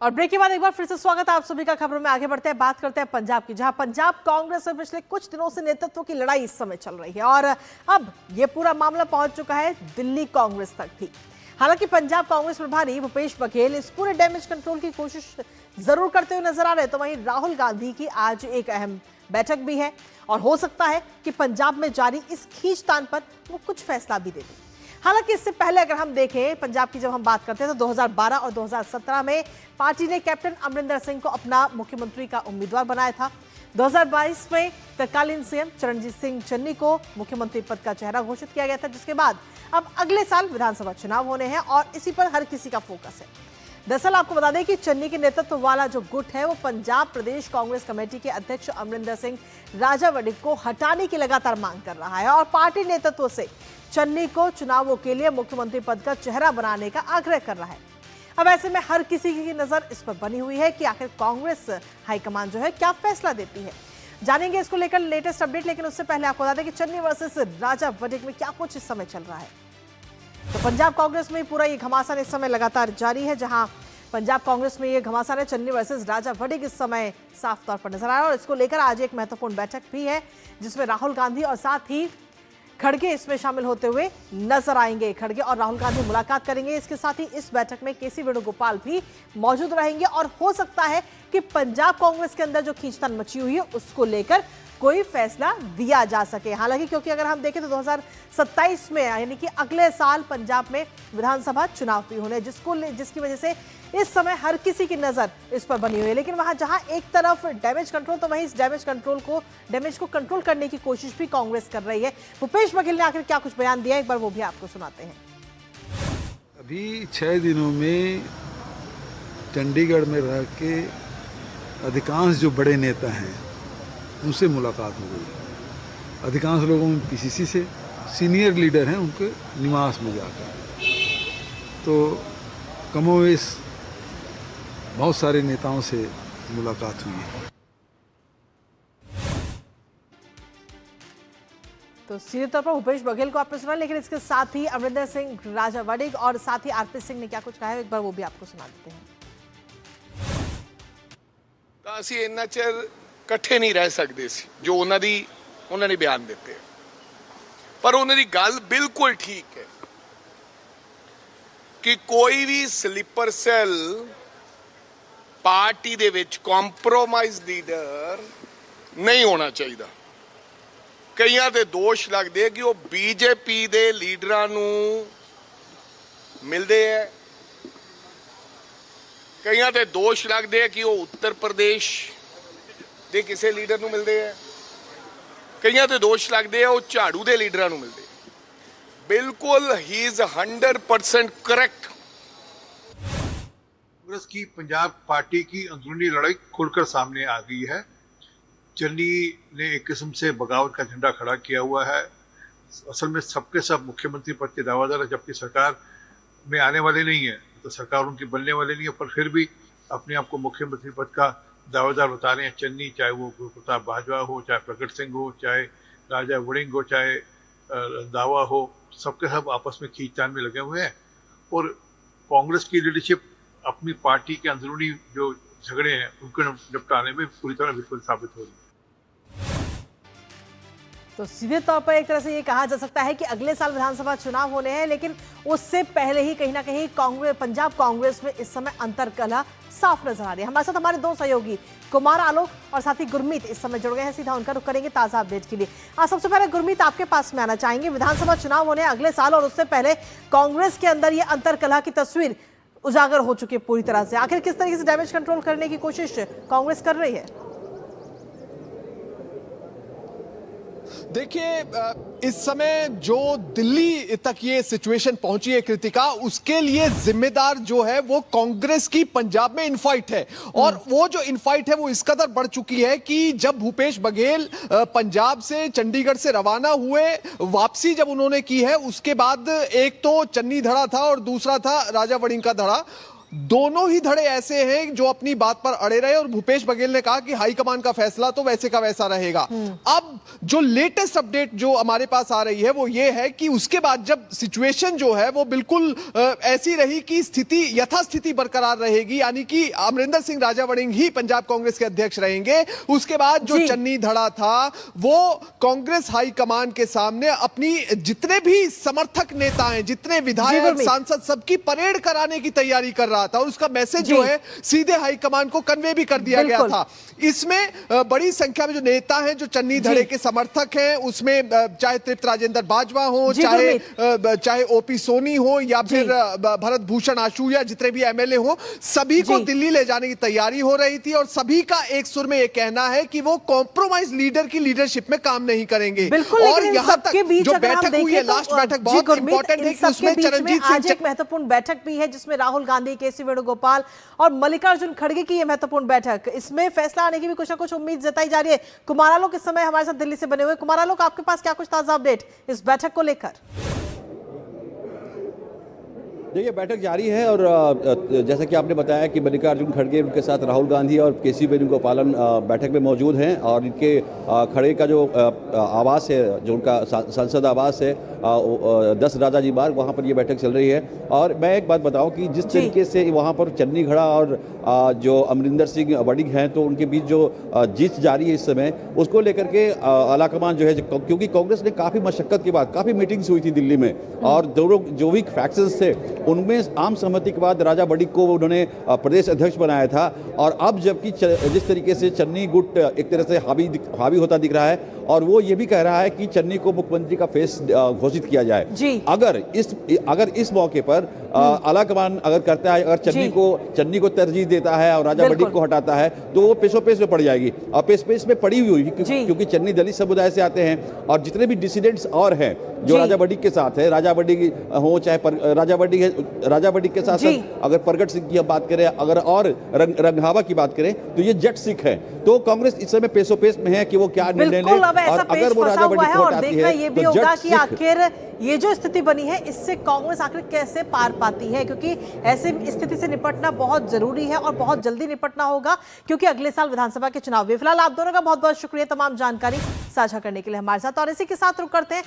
और ब्रेक के बाद एक बार फिर से स्वागत है आप सभी का। खबरों में आगे बढ़ते हैं, बात करते हैं पंजाब की, जहां पंजाब कांग्रेस में पिछले कुछ दिनों से नेतृत्व की लड़ाई इस समय चल रही है और अब ये पूरा मामला पहुंच चुका है दिल्ली कांग्रेस तक भी। हालांकि पंजाब कांग्रेस प्रभारी भूपेश बघेल इस पूरे डैमेज कंट्रोल की कोशिश जरूर करते हुए नजर आ रहे हैं, तो वहीं राहुल गांधी की आज एक अहम बैठक भी है और हो सकता है कि पंजाब में जारी इस खींचतान पर वो कुछ फैसला भी दे दें। हालांकि इससे पहले अगर हम देखें पंजाब की, जब हम बात करते हैं तो 2012 और 2017 में पार्टी ने कैप्टन अमरिंदर सिंह को अपना मुख्यमंत्री का उम्मीदवार बनाया था। 2022 में तत्कालीन सीएम चरणजीत सिंह चन्नी को मुख्यमंत्री पद का चेहरा घोषित किया गया था, जिसके बाद अब अगले साल विधानसभा चुनाव होने हैं और इसी पर हर किसी का फोकस है। दरअसल आपको बता दें कि चन्नी के नेतृत्व वाला जो गुट है वो पंजाब प्रदेश कांग्रेस कमेटी के अध्यक्ष अमरिंदर सिंह राजा वड़िग को हटाने की लगातार मांग कर रहा है और पार्टी नेतृत्व से चन्नी को चुनावों के लिए मुख्यमंत्री पद का चेहरा बनाने का आग्रह कर रहा है। अब ऐसे में हर किसी की नजर इस पर बनी हुई है कि आखिर कांग्रेस हाईकमान जो है क्या फैसला देती है। जानेंगे इसको लेकर लेटेस्ट अपडेट, लेकिन उससे पहले आपको बता दें कि चन्नी वर्सेस राजा वड़िग में क्या कुछ इस समय चल रहा है। तो पंजाब कांग्रेस में पूरा ये घमासान इस समय लगातार जारी है, जहां पंजाब कांग्रेस में ये घमासान है चन्नी वर्सेस राजा वड़िग इस समय साफ तौर पर नजर आ रहा है और इसको लेकर आज एक महत्वपूर्ण बैठक भी है, जिसमें राहुल गांधी और साथ ही खड़गे इसमें शामिल होते हुए नजर आएंगे। खड़गे और राहुल गांधी मुलाकात करेंगे। इसके साथ ही इस बैठक में केसी वेणुगोपाल भी मौजूद रहेंगे और हो सकता है कि पंजाब कांग्रेस के अंदर जो खींचतान मची हुई है उसको लेकर कोई फैसला दिया जा सके। हालांकि क्योंकि अगर हम देखें तो 2027 में यानी कि अगले साल पंजाब में विधानसभा चुनाव भी होने, जिसकी वजह से इस समय हर किसी की नजर इस पर बनी हुई है। लेकिन वहां जहां एक तरफ डैमेज कंट्रोल, तो वहीं इस डैमेज को कंट्रोल करने की कोशिश भी कांग्रेस कर रही है। भूपेश बघेल ने आखिर क्या कुछ बयान दिया, एक बार वो भी आपको सुनाते हैं। अभी 6 दिनों में चंडीगढ़ में रह के अधिकांश जो बड़े नेता हैं उनसे मुलाकात हो गई। अधिकांश लोगों में पीसीसी से सीनियर लीडर हैं, उनके निवास में जाकर तो कमोवेश बहुत सारे नेताओं से मुलाकात हुई है। तो सीधे तौर पर भूपेश बघेल को आपने सुना, लेकिन इसके साथ ही अमरिंदर सिंह राजा वड़िग और साथ ही आरपी सिंह ने क्या कुछ कहा है, एक बार वो भी आपको सुना देते हैं। ਤਾਂ ਅਸੀਂ ਇੰਨਾ ਚਿਰ ਇਕੱਠੇ ਨਹੀਂ ਰਹਿ ਸਕਦੇ ਸੀ ਜੋ ਉਹਨਾਂ ਨੇ ਬਿਆਨ ਦਿੱਤੇ, ਪਰ ਉਹਨਾਂ ਦੀ ਗੱਲ ਬਿਲਕੁਲ ਠੀਕ ਹੈ ਕਿ ਕੋਈ ਵੀ ਸਲੀਪਰ ਸੈੱਲ ਪਾਰਟੀ ਦੇ ਵਿੱਚ ਕੰਪਰੋਮਾਈਜ਼ ਲੀਡਰ ਨਹੀਂ ਹੋਣਾ ਚਾਹੀਦਾ। ਕਈਆਂ ਦੇ ਦੋਸ਼ ਲੱਗਦੇ ਕਿ ਉਹ ਬੀਜੇਪੀ ਦੇ ਲੀਡਰਾਂ ਨੂੰ ਮਿਲਦੇ ਹੈ, ਕਈਆਂ ਦੇ ਦੋਸ਼ ਲੱਗਦੇ ਆ ਕਿ ਉਹ ਉੱਤਰ ਪ੍ਰਦੇਸ਼ ਦੇ ਕਿਸੇ ਲੀਡਰ ਨੂੰ ਮਿਲਦੇ ਆ, ਕਈਆਂ ਦੇ ਦੋਸ਼ ਲੱਗਦੇ ਆ ਉਹ ਝਾੜੂ ਦੇ ਲੀਡਰਾਂ ਨੂੰ ਮਿਲਦੇ। बिल्कुल ही इज 100% करेक्ट। कांग्रेस की पंजाब पार्टी की अंदरूनी लड़ाई खुलकर सामने आ गई है। चन्नी ने एक किस्म से बगावत का झंडा खड़ा किया हुआ है। असल में सबके सब मुख्यमंत्री पद के दावेदार है, जबकि सरकार में आने वाले नहीं है, तो सरकार उनकी बनने वाली नहीं है, पर फिर भी अपने आप को मुख्यमंत्री पद का दावेदार बता रहे हैं। चन्नी, चाहे वो गुरुप्रताप बाजवा हो, चाहे प्रगट सिंह हो, चाहे राजा वड़िग हो, चाहे रंधावा हो, सबके सब आपस में खींचतान में लगे हुए हैं और कांग्रेस की लीडरशिप अपनी पार्टी के अंदरूनी जो झगड़े हैं उनको निपटाने में पूरी तरह विफल साबित हो रही है। तो सीधे तौर पर एक तरह से ये कहा जा सकता है कि अगले साल विधानसभा चुनाव होने हैं, लेकिन उससे पहले ही कहीं ना कहीं पंजाब कांग्रेस में इस समय अंतर्कलह साफ नजर आ रही है। हमारे साथ हमारे दो सहयोगी कुमार आलोक और साथ ही गुरमीत इस समय जुड़ गए हैं, सीधा उनका रुख करेंगे ताजा अपडेट के लिए। सबसे पहले गुरमीत, आपके पास में आना चाहेंगे। विधानसभा चुनाव होने अगले साल और उससे पहले कांग्रेस के अंदर ये अंतर्कलह की तस्वीर उजागर हो चुकी है पूरी तरह से। आखिर किस तरीके से डैमेज कंट्रोल करने की कोशिश कांग्रेस कर रही है? देखिए, इस समय जो दिल्ली तक ये सिचुएशन पहुंची है कृतिका, उसके लिए जिम्मेदार जो है वो कांग्रेस की पंजाब में इनफाइट है और वो जो इनफाइट है वो इस कदर बढ़ चुकी है कि जब भूपेश बघेल पंजाब से चंडीगढ़ से रवाना हुए, वापसी जब उन्होंने की है, उसके बाद एक तो चन्नी धड़ा था और दूसरा था राजा वड़िग का धड़ा। दोनों ही धड़े ऐसे हैं जो अपनी बात पर अड़े रहे, और भूपेश बघेल ने कहा कि हाईकमान का फैसला तो वैसे का वैसा रहेगा। अब जो लेटेस्ट अपडेट जो हमारे पास आ रही है वो ये है कि उसके बाद जब सिचुएशन जो है वो बिल्कुल ऐसी रही कि स्थिति यथास्थिति बरकरार रहेगी, यानी कि अमरिंदर सिंह राजा वड़िंग ही पंजाब कांग्रेस के अध्यक्ष रहेंगे, उसके बाद जो चन्नी धड़ा था वो कांग्रेस हाईकमान के सामने अपनी जितने भी समर्थक नेता हैं, जितने विधायक सांसद, सबकी परेड कराने की तैयारी कर रहा था, और उसका मैसेज जो है सीधे हाईकमान को कन्वे भी कर दिया गया था। इसमें बड़ी संख्या में जो नेता हैं जो चन्नी धड़े के समर्थक हैं, उसमें चाहे तृप्त राजेंद्र बाजवा हो, चाहे ओपी सोनी हो, या फिर भरत भूषण आशु, या जितने भी एमएलए हो, सभी को दिल्ली ले जाने की तैयारी हो रही थी, और सभी का एक सुर में यह कहना है कि वो कॉम्प्रोमाइज लीडर की लीडरशिप में काम नहीं करेंगे। और यहां तक जो बैठक हुई है, लास्ट बैठक बहुत इंपॉर्टेंट है कि उसमें चरणजीत सिंह, आज एक महत्वपूर्ण बैठक भी है जिसमें राहुल गांधी, केसी वेणुगोपाल और मल्लिकार्जुन खड़गे की यह महत्वपूर्ण बैठक, इसमें फैसला आने की भी कुछ ना कुछ उम्मीद जताई जा रही है। कुमार आलोक इस समय हमारे साथ दिल्ली से बने हुए। कुमार आलोक, आपके पास क्या कुछ ताजा अपडेट इस बैठक को लेकर? देखिए, बैठक जारी है, और जैसा कि आपने बताया कि मल्लिकार्जुन खड़गे, उनके साथ राहुल गांधी और केसी वेणुगोपालन बैठक में मौजूद हैं, और इनके खड़गे का जो आवास है, जो उनका संसद आवास है 10 राजाजी मार्ग, वहाँ पर ये बैठक चल रही है। और मैं एक बात बताऊं कि जिस तरीके से वहाँ पर चन्नी धड़ा और जो अमरिंदर सिंह वड़िंग हैं, तो उनके बीच जो जीत जारी है इस समय, उसको लेकर के आलाकमान जो है, क्योंकि कांग्रेस ने काफ़ी मशक्कत के बाद काफ़ी मीटिंग्स हुई थी दिल्ली में, और दोनों जो भी फैक्शंस थे उनमें आम सहमति के बाद राजा वड़िंग को उन्होंने प्रदेश अध्यक्ष बनाया था। और अब जबकि जिस तरीके से चन्नी गुट एक तरह से हावी होता दिख रहा है, और वो ये भी कह रहा है कि चन्नी को मुख्यमंत्री का फेस घोषित किया जाए। अगर इस मौके पर आलाकमान अगर करता है, अगर चन्नी को तरजीह देता है और राजा वड़िंग को हटाता है, तो वो पेशो पेश में पड़ जाएगी, और पेश पेश में पड़ी हुई क्योंकि चन्नी दलित समुदाय से आते हैं, और जितने भी डिसिडेंट्स और हैं जो राजा वड़िंग के साथ है, राजा वड़िंग हो चाहे राजा वड़िंग के साथ अगर प्रगट सिंह की बात करें, अगर और रंधावा की बात करें, तो ये जट सिख है। तो कांग्रेस इस समय पेशो पेश में है कि वो क्या निर्णय ले, और अगर वो राजा वड़िंग को हटाती है, ये भी होगा कि आखिर ये जो स्थिति बनी है इससे कांग्रेस आखिर कैसे पार पाती है, क्योंकि ऐसे स्थिति से निपटना बहुत जरूरी है और बहुत जल्दी निपटना होगा, क्योंकि अगले साल विधानसभा के चुनाव भी। फिलहाल आप दोनों का बहुत बहुत शुक्रिया तमाम जानकारी साझा करने के लिए हमारे साथ, और इसी के साथ रुक करते हैं।